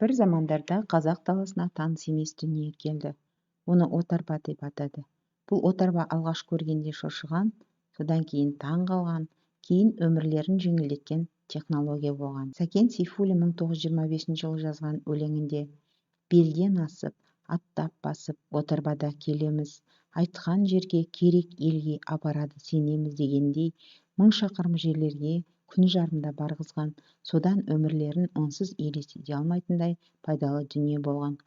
Бір замандарда қазақ даласына таныс емес дүние келді. Оны отарба деп атады. Бұл отарба алғаш көргенде шошыған, содан кейін таң қалған, кейін өмірлерін жеңілдеткен технология болған. Сәкен Сейфуллин 1925 жылы жазған өлеңінде белден асып, аттап басып отарбада келеміз, айтқан жерге керек елге апарады сенеміз дегендей мың шақырым жерлерге күн жарымда барғызған, содан өмірлерін онсыз елестете алмайтындай пайдалы дүние болған.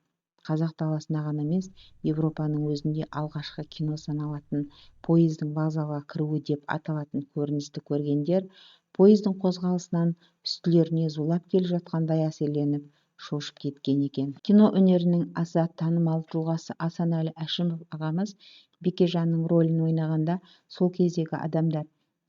Қазақ даласына ғана емес, Европаның өзінде алғашқы кино саналатын пойыздың вокзалға кіруі деп аталатын көріністі көргендер пойыздың қозғалысынан үстілеріне зулап келе жатқандай әсерленіп шошып кеткен екен. Кино өнерінің аса танымал тұлғасы Асанәлі Әшімов ағамыз Бекежанның рөлін ойнағанда сол кездегі адамдар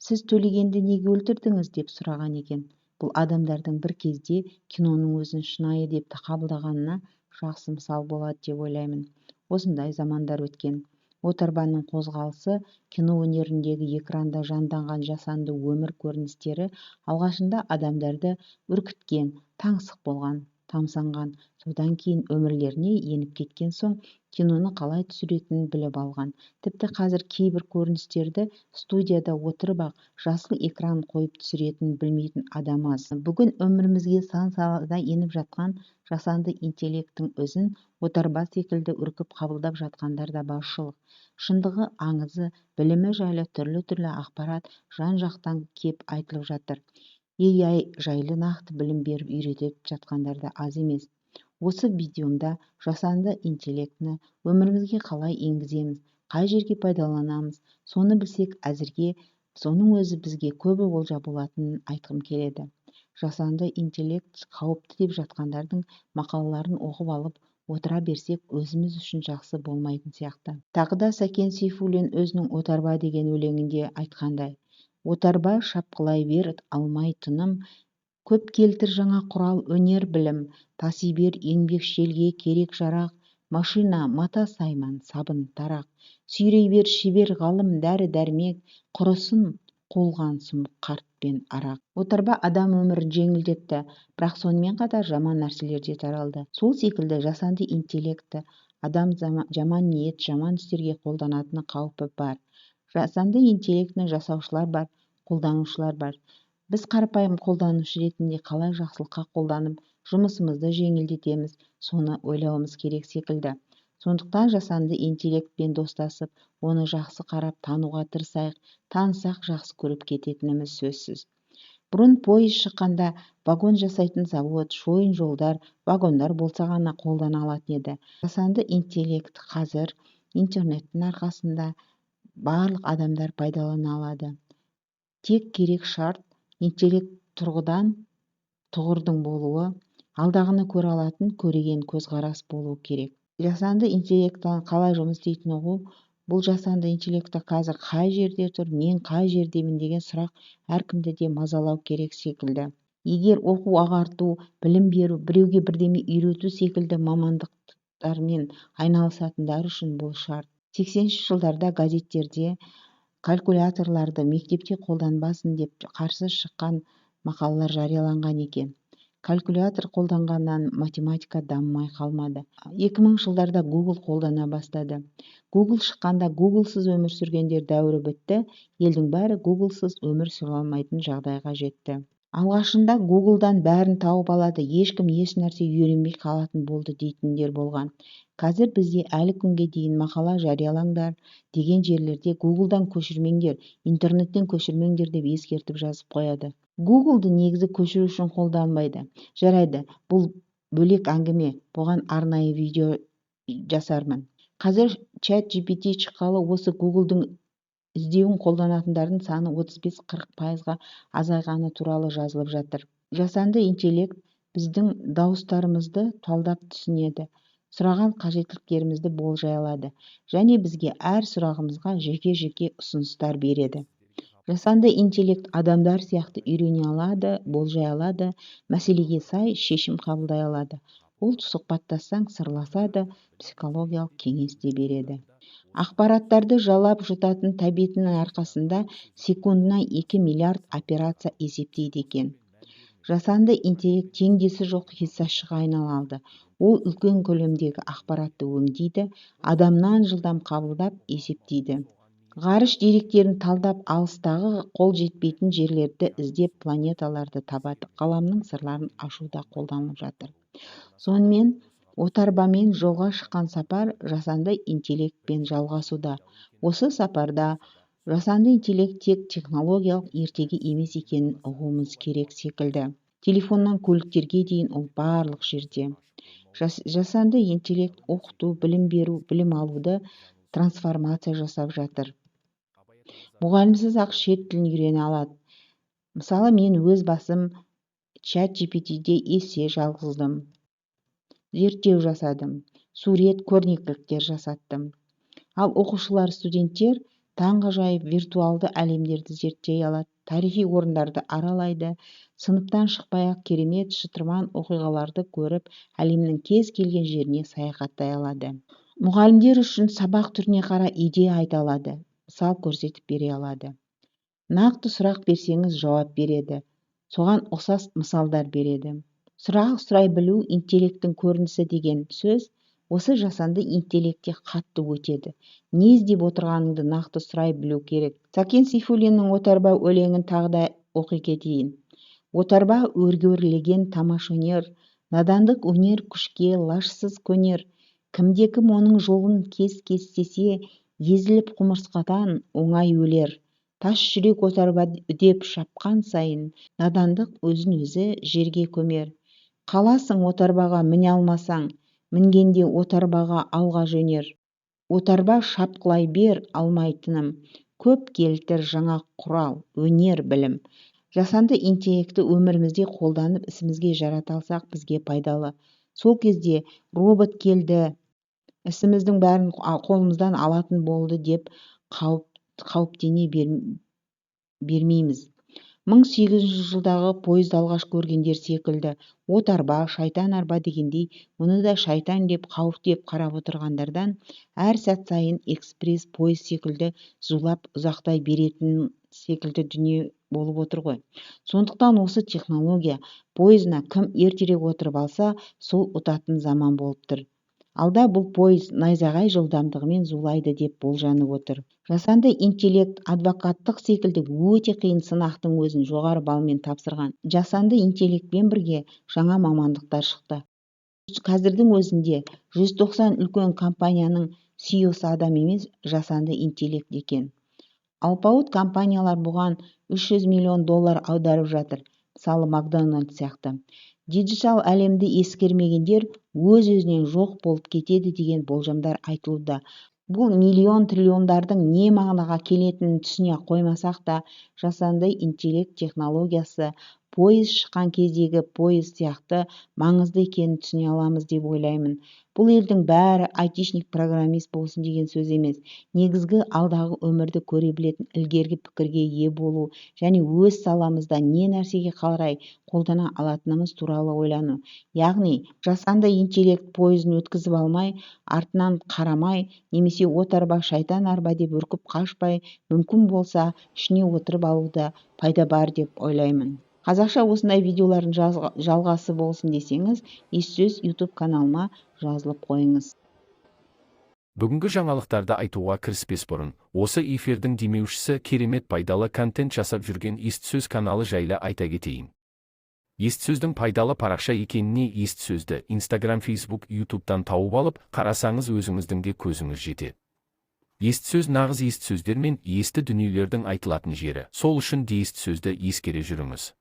«Сіз Төлегенді неге өлтірдіңіз?» деп сұраған екен. Бұл адамдардың бір кезде киноның өзін шынайы деп қабылдағанына жақсы мысал болады деп ойлаймын. Осындай замандар өткен. Отарбаның қозғалысы, кино өнеріндегі экранда жанданған жасанды өмір көріністері алғашында адамдарды үркіткен, таңсық болған, тамсанған, содан кейін өмірлеріне еніп кеткен соң киноны қалай түсіретінін біліп алған. Тіпті қазір кейбір көріністерді студияда отырып-ақ жасыл экран қойып түсіретінін білмейтін адам аз. Бүгін өмірімізге сан салада еніп жатқан жасанды интеллекттің өзін отарба секілді үркіп қабылдап жатқандар да баршылық. Шындығы, аңызы, білімі жайлы түрлі ақпарат жан-жақтан кеп айтылып жатыр. AI жайлы нақты білім беріп үйретіп жатқандар да аз емес. Осы видеомда жасанды интеллектіні өмірімізге қалай енгіземіз, қай жерге пайдаланамыз, соны білсек әзірге соның өзі бізге көбі олжа болатынын айтқым келеді. Жасанды интеллект қауіпті деп жатқандардың мақалаларын оқып алып отыра берсек өзіміз үшін жақсы болмайтын сияқты. Тағы да Сәкен Сейфуллин өзінің отарба деген өлеңінде айтқандай: отарба шапқылай бер алмай тыным, көп келтір жаңа құрал өнер білім, таси бер еңбекшелге керек жарақ, машина, мата сайман, сабын, тарақ, сүйрей бер шебер ғалым дәрі дәрмек, құрысын қолған сұм қарт пен арақ. Отарба адам өмірін жеңілдетті, бірақ сонымен қатар жаман нәрселер де таралды. Сол секілді жасанды интеллекті адам жаман ниет, жаман істерге қолданатыны қаупі бар. Жасанды интеллектіні жасаушылар бар, қолданушылар бар. Біз қарапайым қолданушы ретінде қалай жақсылыққа қолданып, жұмысымызды жеңілдетеміз, соны ойлауымыз керек секілді. Сондықтан жасанды интеллектпен достасып, оны жақсы қарап тануға тырысайық, танысақ жақсы көріп кететініміз сөзсіз. Бұрын пойыз шыққанда вагон жасайтын завод, шойын жолдар, вагондар болса ғана қолдана алатын еді. Жасанды интеллект қазір интернеттің арқасында барлық адамдар пайдалана алады. Тек керек шарт интеллект тұрғыдан тұғырдың болуы, алдағыны көре алатын көреген көзқарас болуы керек. Жасанды интеллекттің қалай жұмыс істейтінін ұғу, бұл жасанды интеллекті қазір қай жерде тұр, мен қай жердемін деген сұрақ әркімді де мазалау керек секілді. Егер оқу ағарту, білім беру, біреуге бірдеме үйрету секілді мамандықтармен айналысатындар үшін бұл шарт. 80-ші жылдарда газеттерде калькуляторларды мектепте қолданбасын деп қарсы шыққан мақалалар жарияланған екен. Калькулятор қолданғаннан математика дамымай қалмады. 2000 жылдарда Google қолдана бастады. Google шыққанда Googleсыз өмір сүргендер дәуірі бітті, елдің бәрі Googleсыз өмір сүре алмайтын жағдайға жетті. Алғашында Googleдан бәрін тауып алады, ешкім еш нәрсе үйренбей қалатын болды дейтіндер болған. Қазір бізде әлі күнге дейін мақала жариялаңдар деген жерлерде Googleдан көшірмеңдер, интернеттен көшірмеңдер деп ескертіп жазып қояды. Googleды негізі көшіру үшін қолданбайды. Жарайды, бұл бөлек әңгіме, бұған арнайы видео жасармын. Қазір ChatGPT шыққалы осы Googleдің іздеуін қолданатындардың саны 35-40%-ға азайғаны туралы жазылып жатыр. Жасанды интеллект біздің дауыстарымызды талдап түсінеді, сұраған қажеттіліктерімізді болжай алады және бізге әр сұрағымызға жеке-жеке ұсыныстар береді. Жасанды интеллект адамдар сияқты үйрене алады, болжай алады, мәселеге сай шешім қабылдай алады. Ол сұхбаттассаң сырласады, психологиялық кеңес те береді. Ақпараттарды жалап жұтатын тәбетінің арқасында секундына 2 миллиард операция есептейді екен. Жасанды интеллект теңдесі жоқ хиссашыға айнала алды. Ол үлкен көлемдегі ақпаратты өңдейді, адамнан жылдам қабылдап, есептейді. Ғарыш деректерін талдап, алыстағы қол жетпейтін жерлерді іздеп, планеталарды табады. Ғаламның сырларын ашуда қолданылып жатыр. Сонымен, отарбамен жолға шыққан сапар жасанды интеллектпен жалғасуда. Осы сапарда жасанды интеллект тек технологиялық ертегі емес екенін ұғуымыз керек секілді. Телефоннан көліктерге дейін ол барлық жерде. Жасанды интеллект оқыту, білім беру, білім алуды трансформация жасап жатыр. Мұғалімсіз ақ шет тілін үйрене алады. Мысалы, мен өз басым ChatGPT-де эссе жаздым, зерттеу жасадым, сурет, көрнекіліктер жасаттым. Ал оқушылар, студенттер таңғажайып виртуалды әлемдерді зерттей алады, тарихи орындарды аралайды, сыныптан шықпай-ақ керемет шытырман оқиғаларды көріп, әлемнің кез келген жеріне саяхаттай алады. Мұғалімдер үшін сабақ түріне қарай идея айта алады, мысал көрсетіп бере алады. Нақты сұрақ берсеңіз жауап береді, соған ұқсас мысалдар береді. Сұрақ сұрай білу интеллекттің көрінісі деген сөз осы жасанды интеллектте қатты өтеді. Не іздеп отырғаныңды нақты сұрай білу керек. Сәкен Сейфуллиннің отарба өлеңін тағы да оқи кетейін. Отарба өрге өрлеген тамаш өнер, надандық өнер күшке лажсыз көнер. Кімде-кім оның жолын кестесе, езіліп құмырсқадан оңай өлер. Тас жүрек отарба үдеп шапқан сайын, надандық өзін өзі жерге көмер. Қаласың отарбаға міне алмасаң, мінгенде отарбаға алға жөнер. Отарба шапқылай бер алмайтыным, көп келтір жаңа құрал, өнер, білім. Жасанды интеллекті өмірімізде қолданып ісімізге жарата алсақ бізге пайдалы. Сол кезде робот келді, ісіміздің бәрін қолымыздан алатын болды деп қауіптене бермейміз. 1800 жылдағы пойызды алғаш көргендер секілді, отарба, шайтан арба дегендей, мұны да шайтан деп, қауіп деп қарап отырғандардан әр сәт сайын экспресс пойыз секілді зулап ұзақтай беретін секілді дүние болып отыр ғой. Сондықтан осы технология пойызына кім ертерек отырып алса, сол ұтатын заман болып тұр. Алда бұл пойыз найзағай жылдамдығымен зулайды деп болжанып отыр. Жасанды интеллект адвокаттық секілді өте қиын сынақтың өзін жоғары балмен тапсырған. Жасанды интеллектпен бірге жаңа мамандықтар шықты. Қазірдің өзінде 190 үлкен компанияның CEO-сы адам емес, жасанды интеллект екен. Алпауыт компаниялар бұған $300 миллион аударып жатыр. Мысалы, Макдональдс сияқты. Диджитал әлемді ескермегендер өз-өзінен жоқ болып кетеді деген болжамдар айтылуда. Бұл миллион триллиондардың не мағынаға келетінін түсіне қоймасақ та, жасанды интеллект технологиясы пойыз шыққан кездегі пойыз сияқты маңызды екенін түсіне аламыз деп ойлаймын. Бұл елдің бәрі айтишник программист болсын деген сөз емес. Негізгі алдағы өмірді көре білетін ілгергі пікірге ие болу және өз саламызда не нәрсеге қалай қолдана алатынымыз туралы ойлану. Яғни, жасанды интеллект пойызын өткізіп алмай, артынан қарамай, немесе отарба шайтан арба деп үркіп қашпай, мүмкін болса, ішіне отырып алуда пайда бар деп ойлаймын. Қазақша осындай видеолардың жалғасы болсын десеңіз, Ессөз YouTube каналыма жазылып қойыңыз. Бүгінгі жаңалықтарды айтуға кіріспес бұрын, осы эфирдің демеушісі керемет пайдалы контент жасап жүрген Ессөз каналы жайлы айта кетейін. Ессөздің пайдалы парақша екеніне Ессөзді Instagram, Facebook, YouTube-тан тауып алып, қарасаңыз өзіңіздің де көзіңіз жетеді. Ессөз нағыз ессөздер мен есті дүниелердің айтылатын жері. Сол үшін де Ессөзді ескере жүріңіз.